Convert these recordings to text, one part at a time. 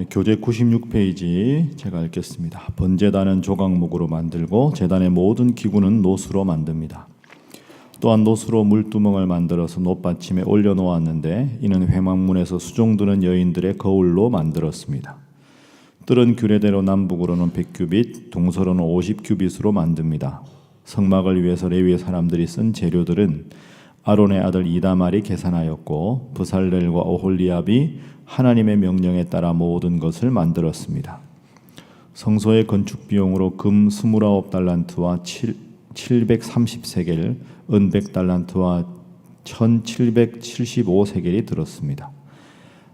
교재 96페이지 제가 읽겠습니다. 번제단은 조각목으로 만들고 제단의 모든 기구는 노수로 만듭니다. 또한 노수로 물두멍을 만들어서 놋받침에 올려놓았는데 이는 회막문에서 수종드는 여인들의 거울로 만들었습니다. 뜰은 규례대로 남북으로는 100규빗, 동서로는 50규빗으로 만듭니다. 성막을 위해서 레위의 사람들이 쓴 재료들은 아론의 아들 이다말이 계산하였고 브살렐과 오홀리압이 하나님의 명령에 따라 모든 것을 만들었습니다. 성소의 건축 비용으로 금 29달란트와 730세겔, 은 100달란트와 1775세겔이 들었습니다.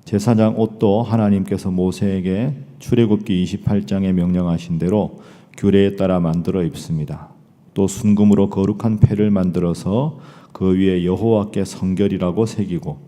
제사장 옷도 하나님께서 모세에게 출애굽기 28장에 명령하신 대로 규례에 따라 만들어 입습니다. 또 순금으로 거룩한 패를 만들어서 그 위에 여호와께 성결이라고 새기고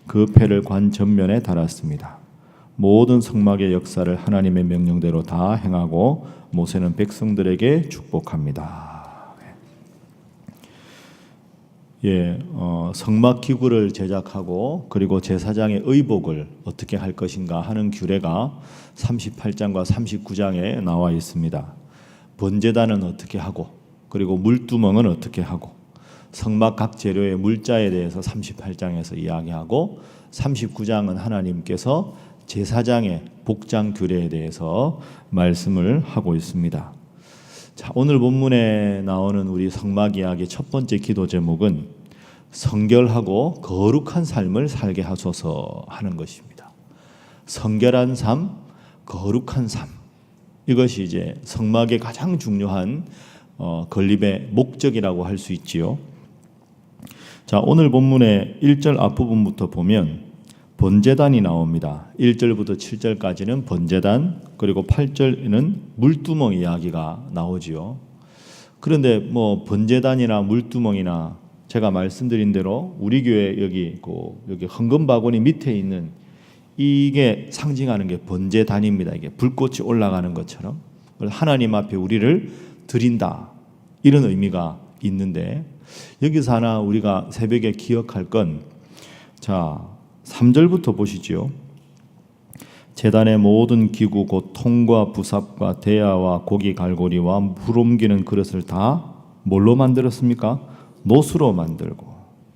그 패를 관 전면에 달았습니다. 모든 성막의 역사를 하나님의 명령대로 다 행하고 모세는 백성들에게 축복합니다. 성막 기구를 제작하고 그리고 제사장의 의복을 어떻게 할 것인가 하는 규례가 38장과 39장에 나와 있습니다. 번제단은 어떻게 하고 그리고 물두멍은 어떻게 하고 성막 각 재료의 물자에 대해서 38장에서 이야기하고 39장은 하나님께서 제사장의 복장 규례에 대해서 말씀을 하고 있습니다. 자, 오늘 본문에 나오는 우리 성막 이야기 첫 번째 기도 제목은 성결하고 거룩한 삶을 살게 하소서 하는 것입니다. 성결한 삶, 거룩한 삶. 이것이 이제 성막의 가장 중요한 건립의 목적이라고 할 수 있지요. 자, 오늘 본문의 1절 앞부분부터 보면 번제단이 나옵니다. 1절부터 7절까지는 번제단, 그리고 8절에는 물두멍 이야기가 나오지요. 그런데 번제단이나 물두멍이나 제가 말씀드린 대로 우리 교회 여기 헌금 바구니 밑에 있는 이게 상징하는 게 번제단입니다. 이게 불꽃이 올라가는 것처럼 하나님 앞에 우리를 드린다, 이런 의미가 있는데, 여기서 하나 우리가 새벽에 기억할 건, 자 3절부터 보시죠. 제단의 모든 기구 곧 통과 부삽과 대야와 고기 갈고리와 물 옮기는 그릇을 다 뭘로 만들었습니까? 놋으로 만들고,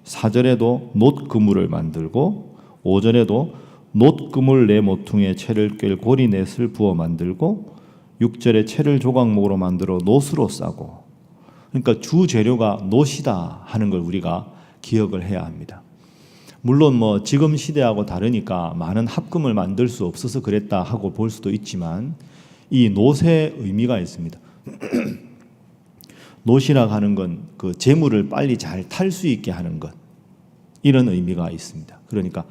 4절에도 놋 그물을 만들고, 5절에도 놋 그물 네 모퉁이에 채를 꿰 고리 넷을 부어 만들고, 6절에 채를 조각목으로 만들어 놋으로 싸고. 그러니까 주 재료가 놋이다 하는 걸 우리가 기억을 해야 합니다. 물론 지금 시대하고 다르니까 많은 합금을 만들 수 없어서 그랬다 하고 볼 수도 있지만 이 놋의 의미가 있습니다. 놋이라고 하는 건 그 재물을 빨리 잘 탈 수 있게 하는 것, 이런 의미가 있습니다. 그러니까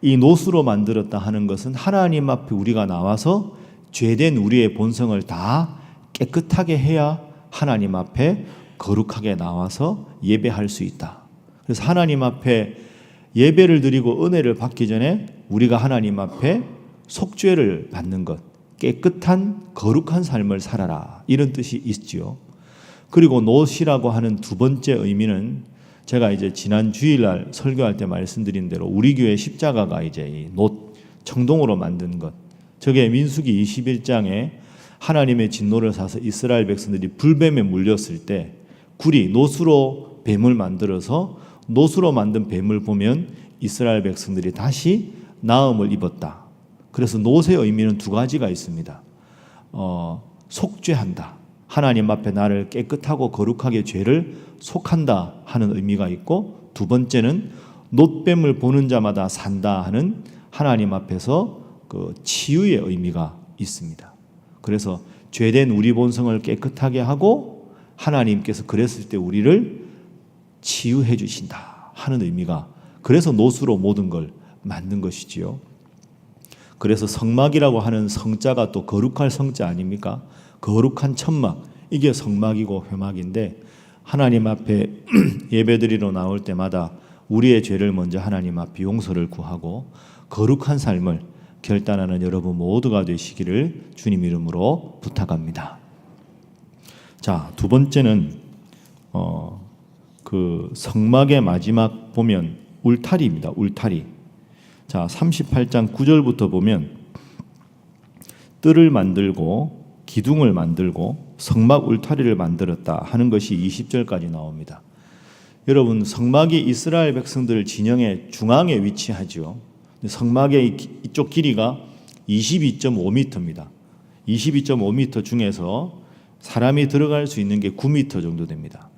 이 놋으로 만들었다 하는 것은 하나님 앞에 우리가 나와서 죄된 우리의 본성을 다 깨끗하게 해야 하나님 앞에 거룩하게 나와서 예배할 수 있다. 그래서 하나님 앞에 예배를 드리고 은혜를 받기 전에 우리가 하나님 앞에 속죄를 받는 것, 깨끗한 거룩한 삶을 살아라, 이런 뜻이 있지요. 그리고 놋이라고 하는 두 번째 의미는 제가 이제 지난 주일날 설교할 때 말씀드린 대로 우리 교회 십자가가 이제 이 놋 청동으로 만든 것, 저게 민수기 21장에 하나님의 진노를 사서 이스라엘 백성들이 불뱀에 물렸을 때 굴이 놋으로 뱀을 만들어서 놋으로 만든 뱀을 보면 이스라엘 백성들이 다시 나음을 입었다. 그래서 놋의 의미는 두 가지가 있습니다. 속죄한다, 하나님 앞에 나를 깨끗하고 거룩하게 죄를 속한다 하는 의미가 있고, 두 번째는 놋뱀을 보는 자마다 산다 하는 하나님 앞에서 그 치유의 의미가 있습니다. 그래서 죄된 우리 본성을 깨끗하게 하고 하나님께서 그랬을 때 우리를 치유해 주신다 하는 의미가, 그래서 놋으로 모든 걸 만든 것이지요. 그래서 성막이라고 하는 성자가 또 거룩할 성자 아닙니까? 거룩한 천막, 이게 성막이고 회막인데, 하나님 앞에 예배드리러 나올 때마다 우리의 죄를 먼저 하나님 앞에 용서를 구하고 거룩한 삶을 결단하는 여러분 모두가 되시기를 주님 이름으로 부탁합니다. 자, 두 번째는 그 성막의 마지막 보면 울타리입니다. 울타리. 자, 38장 9절부터 보면 뜰을 만들고 기둥을 만들고 성막 울타리를 만들었다 하는 것이 20절까지 나옵니다. 여러분, 성막이 이스라엘 백성들 진영의 중앙에 위치하죠. 성막의 이쪽 길이가 22.5m입니다. 22.5m 중에서 사람이 들어갈 수 있는 게 9m 정도 됩니다.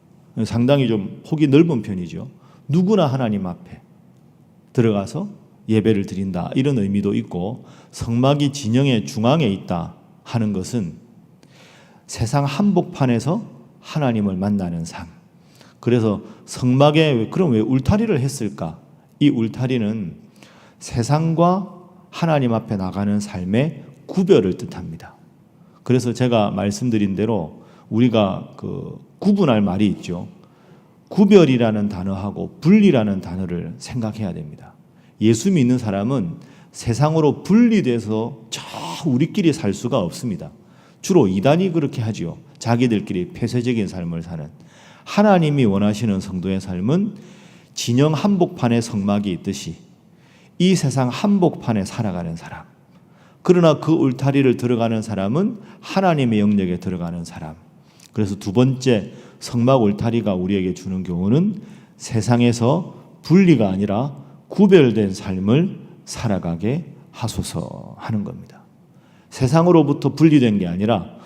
상당히 좀 폭이 넓은 편이죠. 누구나 하나님 앞에 들어가서 예배를 드린다 이런 의미도 있고, 성막이 진영의 중앙에 있다 하는 것은 세상 한복판에서 하나님을 만나는 삶. 그래서 성막에 그럼 왜 울타리를 했을까? 이 울타리는 세상과 하나님 앞에 나가는 삶의 구별을 뜻합니다. 그래서 제가 말씀드린 대로 우리가 구분할 말이 있죠. 구별이라는 단어하고 분리라는 단어를 생각해야 됩니다. 예수 믿는 사람은 세상으로 분리돼서 저 우리끼리 살 수가 없습니다. 주로 이단이 그렇게 하지요. 자기들끼리 폐쇄적인 삶을 사는. 하나님이 원하시는 성도의 삶은 진영 한복판에 성막이 있듯이 이 세상 한복판에 살아가는 사람. 그러나 그 울타리를 들어가는 사람은 하나님의 영역에 들어가는 사람. 그래서 두 번째 성막 울타리가 우리에게 주는 교훈은 세상에서 분리가 아니라 구별된 삶을 살아가게 하소서 하는 겁니다. 세상으로부터 분리된 게 아니라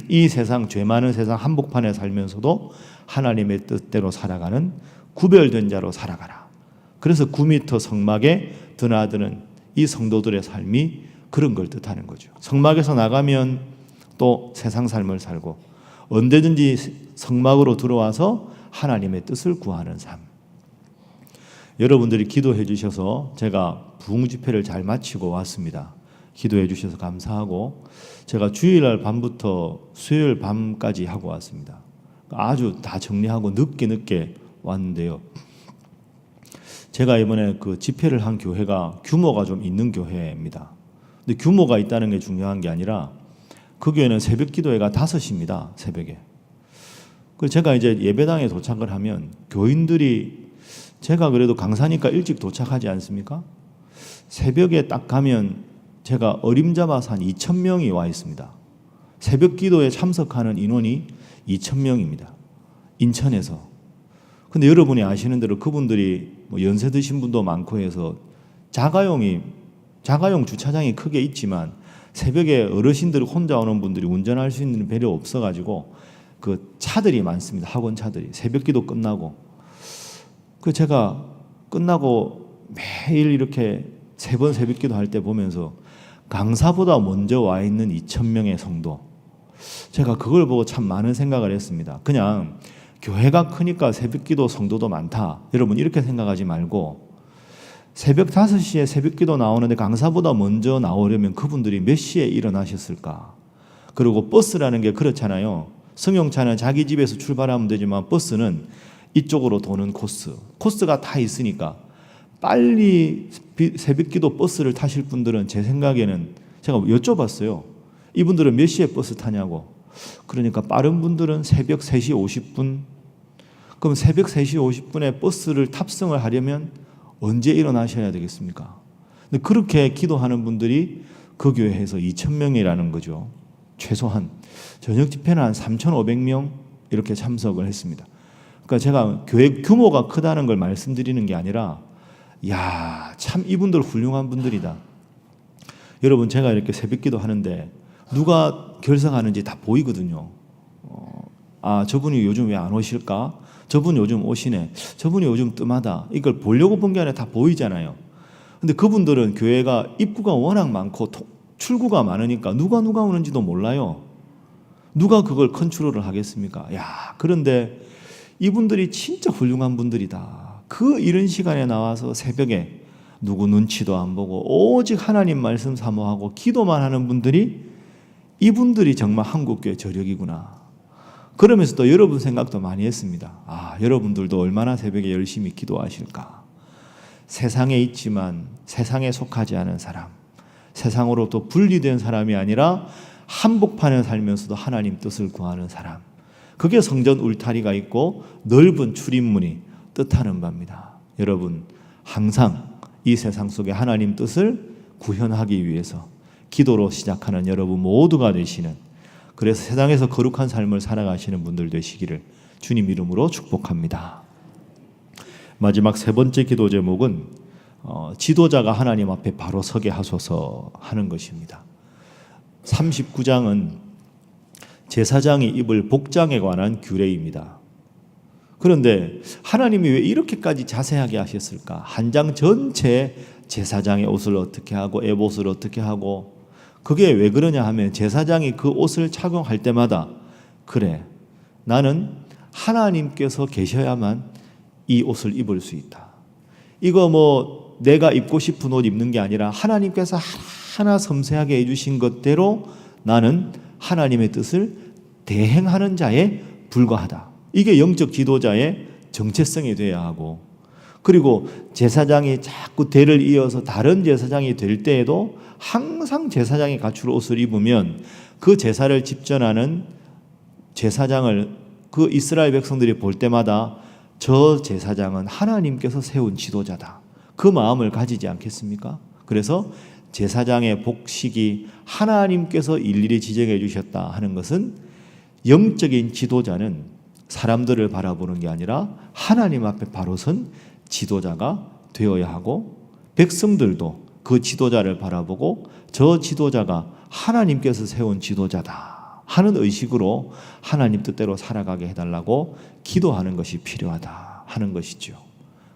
이 세상, 죄 많은 세상 한복판에 살면서도 하나님의 뜻대로 살아가는 구별된 자로 살아가라. 그래서 9m 성막에 드나드는 이 성도들의 삶이 그런 걸 뜻하는 거죠. 성막에서 나가면 또 세상 삶을 살고 언제든지 성막으로 들어와서 하나님의 뜻을 구하는 삶. 여러분들이 기도해 주셔서 제가 부흥집회를 잘 마치고 왔습니다. 기도해 주셔서 감사하고 제가 주일날 밤부터 수요일 밤까지 하고 왔습니다. 아주 다 정리하고 늦게 왔는데요. 제가 이번에 그 집회를 한 교회가 규모가 좀 있는 교회입니다. 근데 규모가 있다는 게 중요한 게 아니라 그 교회는 새벽 기도회가 5시입니다. 새벽에. 그래서 제가 이제 예배당에 도착을 하면 교인들이 제가 그래도 강사니까 일찍 도착하지 않습니까? 새벽에 딱 가면 제가 어림잡아서 한 2,000명이 와 있습니다. 새벽 기도에 참석하는 인원이 2,000명입니다. 인천에서. 근데 여러분이 아시는 대로 그분들이 뭐 연세 드신 분도 많고 해서 자가용 주차장이 크게 있지만 새벽에 어르신들 혼자 오는 분들이 운전할 수 있는 배려 없어가지고 그 차들이 많습니다. 학원 차들이. 새벽 기도 끝나고. 그 제가 끝나고 매일 이렇게 3번 새벽 기도 할 때 보면서 강사보다 먼저 와 있는 2,000명의 성도. 제가 그걸 보고 참 많은 생각을 했습니다. 그냥 교회가 크니까 새벽 기도 성도도 많다. 여러분 이렇게 생각하지 말고 새벽 5시에 새벽 기도 나오는데 강사보다 먼저 나오려면 그분들이 몇 시에 일어나셨을까? 그리고 버스라는 게 그렇잖아요. 승용차는 자기 집에서 출발하면 되지만 버스는 이쪽으로 도는 코스가 다 있으니까 빨리 새벽 기도 버스를 타실 분들은 제 생각에는 제가 여쭤봤어요. 이분들은 몇 시에 버스 타냐고. 그러니까 빠른 분들은 새벽 3시 50분. 그럼 새벽 3시 50분에 버스를 탑승을 하려면 언제 일어나셔야 되겠습니까? 근데 그렇게 기도하는 분들이 그 교회에서 2,000명이라는 거죠. 최소한 저녁 집회는 한 3,500명 이렇게 참석을 했습니다. 그러니까 제가 교회 규모가 크다는 걸 말씀드리는 게 아니라 야, 참 이분들 훌륭한 분들이다. 여러분 제가 이렇게 새벽기도 하는데 누가 결석하는지 다 보이거든요. 아, 저분이 요즘 왜 안 오실까? 저분 요즘 오시네. 저분이 요즘 뜸하다. 이걸 보려고 본 게 아니라 다 보이잖아요. 근데 그분들은 교회가 입구가 워낙 많고 출구가 많으니까 누가 오는지도 몰라요. 누가 그걸 컨트롤을 하겠습니까? 야, 그런데 이분들이 진짜 훌륭한 분들이다. 그 이른 시간에 나와서 새벽에 누구 눈치도 안 보고 오직 하나님 말씀 사모하고 기도만 하는 분들이 이분들이 정말 한국교회 저력이구나. 그러면서 또 여러분 생각도 많이 했습니다. 아, 여러분들도 얼마나 새벽에 열심히 기도하실까. 세상에 있지만 세상에 속하지 않은 사람, 세상으로부터 분리된 사람이 아니라 한복판에 살면서도 하나님 뜻을 구하는 사람. 그게 성전 울타리가 있고 넓은 출입문이 뜻하는 바입니다. 여러분 항상 이 세상 속에 하나님 뜻을 구현하기 위해서 기도로 시작하는 여러분 모두가 되시는, 그래서 세상에서 거룩한 삶을 살아가시는 분들 되시기를 주님 이름으로 축복합니다. 마지막 세 번째 기도 제목은 지도자가 하나님 앞에 바로 서게 하소서 하는 것입니다. 39장은 제사장이 입을 복장에 관한 규례입니다. 그런데 하나님이 왜 이렇게까지 자세하게 하셨을까? 한 장 전체 제사장의 옷을 어떻게 하고 에봇을 어떻게 하고, 그게 왜 그러냐 하면 제사장이 그 옷을 착용할 때마다 그래, 나는 하나님께서 계셔야만 이 옷을 입을 수 있다. 이거 뭐 내가 입고 싶은 옷 입는 게 아니라 하나님께서 하나하나 섬세하게 해주신 것대로 나는 하나님의 뜻을 대행하는 자에 불과하다. 이게 영적 지도자의 정체성이 되어야 하고, 그리고 제사장이 자꾸 대를 이어서 다른 제사장이 될 때에도 항상 제사장이 갖출 옷을 입으면 그 제사를 집전하는 제사장을 그 이스라엘 백성들이 볼 때마다 저 제사장은 하나님께서 세운 지도자다, 그 마음을 가지지 않겠습니까? 그래서 제사장의 복식이 하나님께서 일일이 지정해 주셨다 하는 것은, 영적인 지도자는 사람들을 바라보는 게 아니라 하나님 앞에 바로 선 지도자가 되어야 하고, 백성들도 그 지도자를 바라보고 저 지도자가 하나님께서 세운 지도자다 하는 의식으로 하나님 뜻대로 살아가게 해달라고 기도하는 것이 필요하다 하는 것이죠.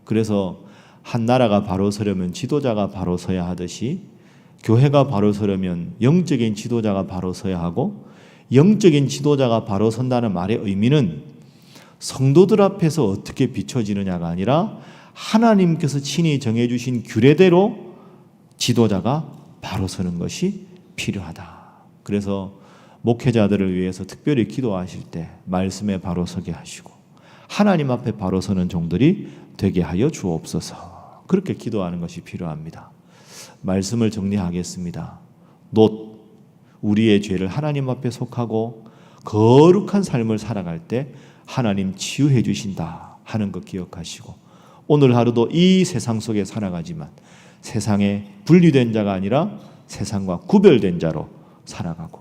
그래서 한 나라가 바로 서려면 지도자가 바로 서야 하듯이, 교회가 바로 서려면 영적인 지도자가 바로 서야 하고, 영적인 지도자가 바로 선다는 말의 의미는 성도들 앞에서 어떻게 비춰지느냐가 아니라 하나님께서 친히 정해주신 규례대로 지도자가 바로 서는 것이 필요하다. 그래서 목회자들을 위해서 특별히 기도하실 때 말씀에 바로 서게 하시고 하나님 앞에 바로 서는 종들이 되게 하여 주옵소서. 그렇게 기도하는 것이 필요합니다. 말씀을 정리하겠습니다. 놋, 우리의 죄를 하나님 앞에 속하고 거룩한 삶을 살아갈 때 하나님 치유해 주신다 하는 것 기억하시고, 오늘 하루도 이 세상 속에 살아가지만 세상에 분리된 자가 아니라 세상과 구별된 자로 살아가고,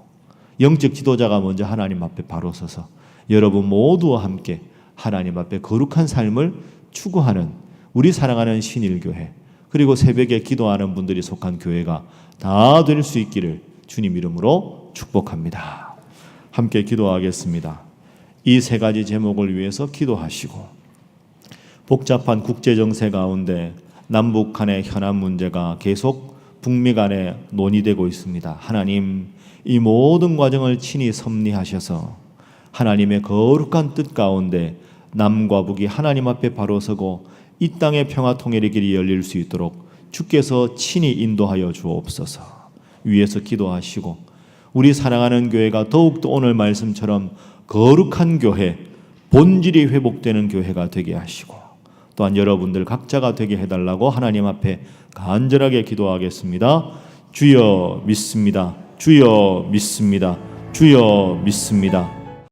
영적 지도자가 먼저 하나님 앞에 바로 서서 여러분 모두와 함께 하나님 앞에 거룩한 삶을 추구하는 우리 사랑하는 신일교회, 그리고 새벽에 기도하는 분들이 속한 교회가 다 될 수 있기를 주님 이름으로 축복합니다. 함께 기도하겠습니다. 이 세 가지 제목을 위해서 기도하시고, 복잡한 국제정세 가운데 남북 간의 현안 문제가 계속 북미 간에 논의되고 있습니다. 하나님, 이 모든 과정을 친히 섭리하셔서 하나님의 거룩한 뜻 가운데 남과 북이 하나님 앞에 바로 서고 이 땅의 평화 통일의 길이 열릴 수 있도록 주께서 친히 인도하여 주옵소서. 위에서 기도하시고, 우리 사랑하는 교회가 더욱더 오늘 말씀처럼 거룩한 교회, 본질이 회복되는 교회가 되게 하시고, 또한 여러분들 각자가 되게 해달라고 하나님 앞에 간절하게 기도하겠습니다. 주여 믿습니다. 주여 믿습니다. 주여 믿습니다.